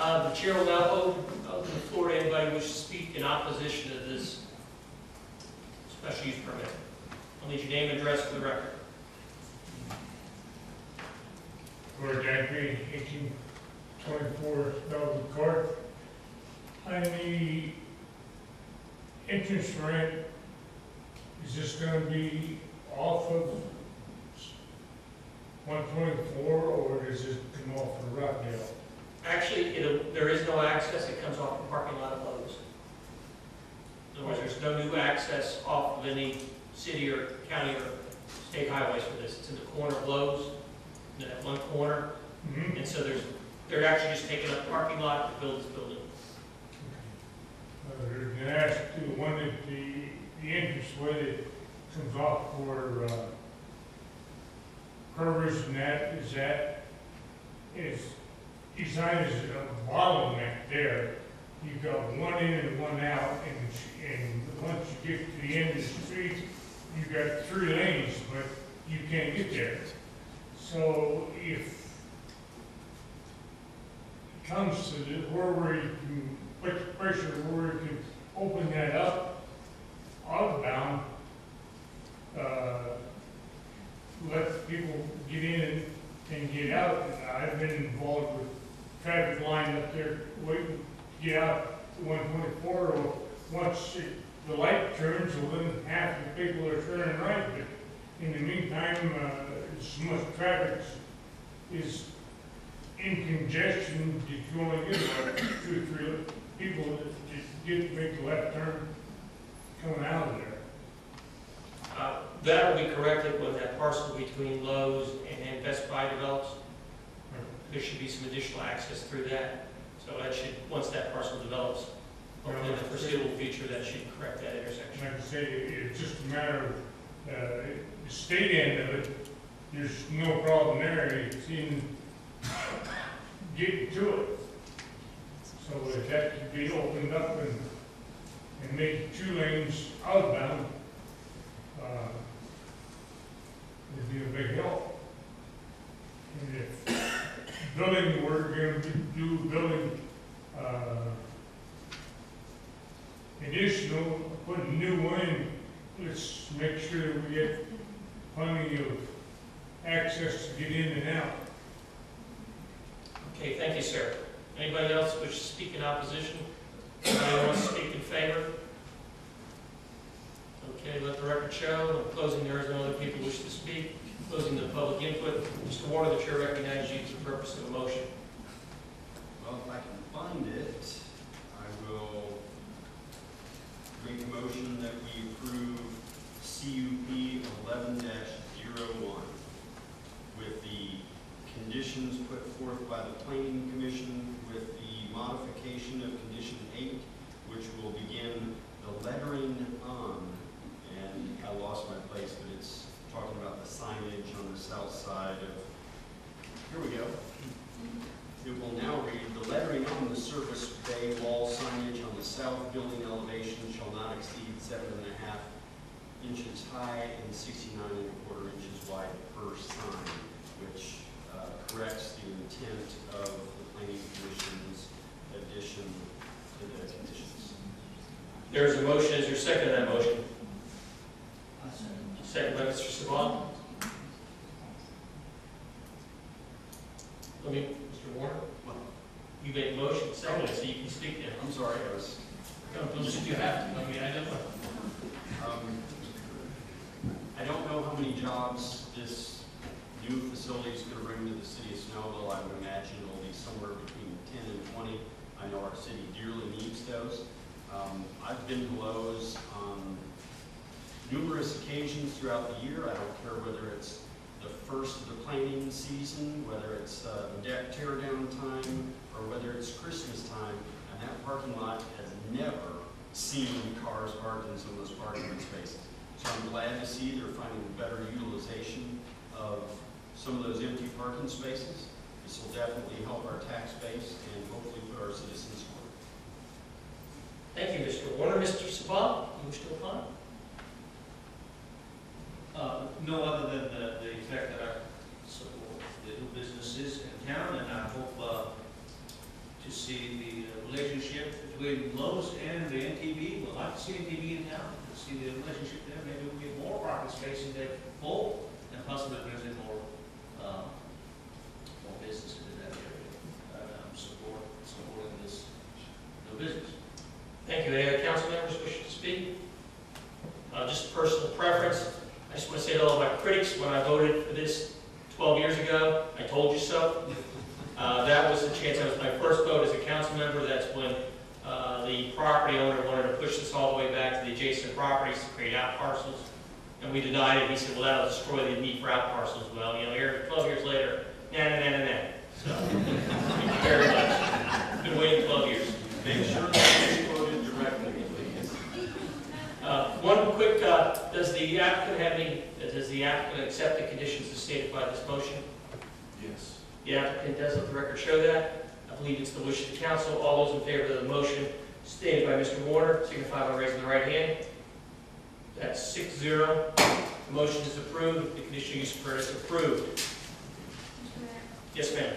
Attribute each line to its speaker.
Speaker 1: The chair will now open the floor to anybody who wishes to speak in opposition to this special use permit. I'll need your name and address for the record.
Speaker 2: Gordon Dagby, 1824 Snellville Court. On the entrance ramp, is this going to be off of 124 or does it come off of Rockdale?
Speaker 1: Actually, there is no access. It comes off the parking lot of Lowe's. In other words, there's no new access off of any city or county or state highways for this. It's in the corner of Lowe's, in that one corner.
Speaker 2: Mm-hmm.
Speaker 1: And so they're actually just taking up parking lot to build this building.
Speaker 2: And ask too, one that the entrance way that comes off for Curvers and that is designed as a bottleneck there. You've got one in and one out, and once you get to the end of the street, you've got 3 lanes, but you can't get there. So if it comes to where you can put the pressure, where you can open that up outbound, let people get in and get out. I've been involved with traffic line up there waiting to get out to 124. Or once the light turns, well, then half the people are turning right. But in the meantime, so much traffic is in congestion that you only get about 2 or 3 people that get to make the left turn coming out of there.
Speaker 1: That will be corrected when that parcel between Lowe's and Best Buy develops. There should be some additional access through that. So that should, once that parcel develops, hopefully in the foreseeable future, that should correct that intersection.
Speaker 2: Like I say, it's just a matter of the state end of it. There's no problem there. It's in getting to it. So if that could be opened up and make 2 lanes outbound, would be a big help. And if building, we're going to do building additional, put a new one in, let's make sure that we get plenty of access to get in and out.
Speaker 1: Okay, thank you, sir. Anybody else wish to speak in opposition? Anybody wants to speak in favor? Okay, let the record show. In closing, there is no other people who wish to speak. Closing the public input. Mr. Warner, the chair recognizes you for the purpose of a motion.
Speaker 3: Well, if I can find it, I will make a motion that we approve CUP 11-01 with the conditions put forth by the Planning Commission, with the modification of Condition 8, which will begin the lettering on, and I lost my place, but it's talking about the signage on the south side of, here we go. It will now read, the lettering on the surface bay wall signage on the south building elevation shall not exceed 7.5 inches high and 69.25 inches wide per sign, which corrects the intent of the Planning Commission's addition to the conditions.
Speaker 1: There is a motion. Is there a second to that motion? Second by Mr. Saban. Let me, Mr. Warner.
Speaker 3: Well,
Speaker 1: You made a motion, second, so you can speak now.
Speaker 3: I'm sorry, I was.
Speaker 1: Don't just you have to. I mean, I don't know.
Speaker 3: I don't know how many jobs this new facility is going to bring to the city of Snellville. I would imagine it'll be somewhere between 10 and 20. I know our city dearly needs those. I've been to Lowe's on numerous occasions throughout the year. I don't care whether it's the first of the planting season, whether it's the deck tear down time, or whether it's Christmas time, and that parking lot has never seen cars parked in some of those parking spaces. So I'm glad to see they're finding better utilization of some of those empty parking spaces. This will definitely help our tax base and hopefully put our citizens to work.
Speaker 1: Thank you, Mr. Warner. Mr. Saban, you wish to apply?
Speaker 4: No other than the effect that I support the new businesses in town, and I hope to see the relationship between Lowe's and the NTV. We'd like to see NTV in town, to see the relationship there. Maybe we'll get more parking spaces there full, and possibly brings in more businesses in that area. Supporting this new business.
Speaker 1: Thank you. Any other council members wishing to speak? Just personal preference. I just want to say to all of my critics, when I voted for this 12 years ago, I told you so. That was the chance. That was my first vote as a council member. That's when the property owner wanted to push this all the way back to the adjacent properties to create out parcels. And we denied it. He said, well, that'll destroy the need for out parcels. Well, you know, here 12 years later, nah. So, thank you very much. Been waiting 12 years.
Speaker 3: Make sure that it's quoted directly, please.
Speaker 1: One quick, does the applicant accept the conditions as stated by this motion?
Speaker 3: Yes.
Speaker 1: The applicant does, let the record show that. I believe it's the wish of the council. All those in favor of the motion stated by Mr. Warner, signify by raising the right hand. That's 6-0. The motion is approved. The conditional use permit is approved.
Speaker 5: Mr. Mayor,
Speaker 1: Yes, ma'am.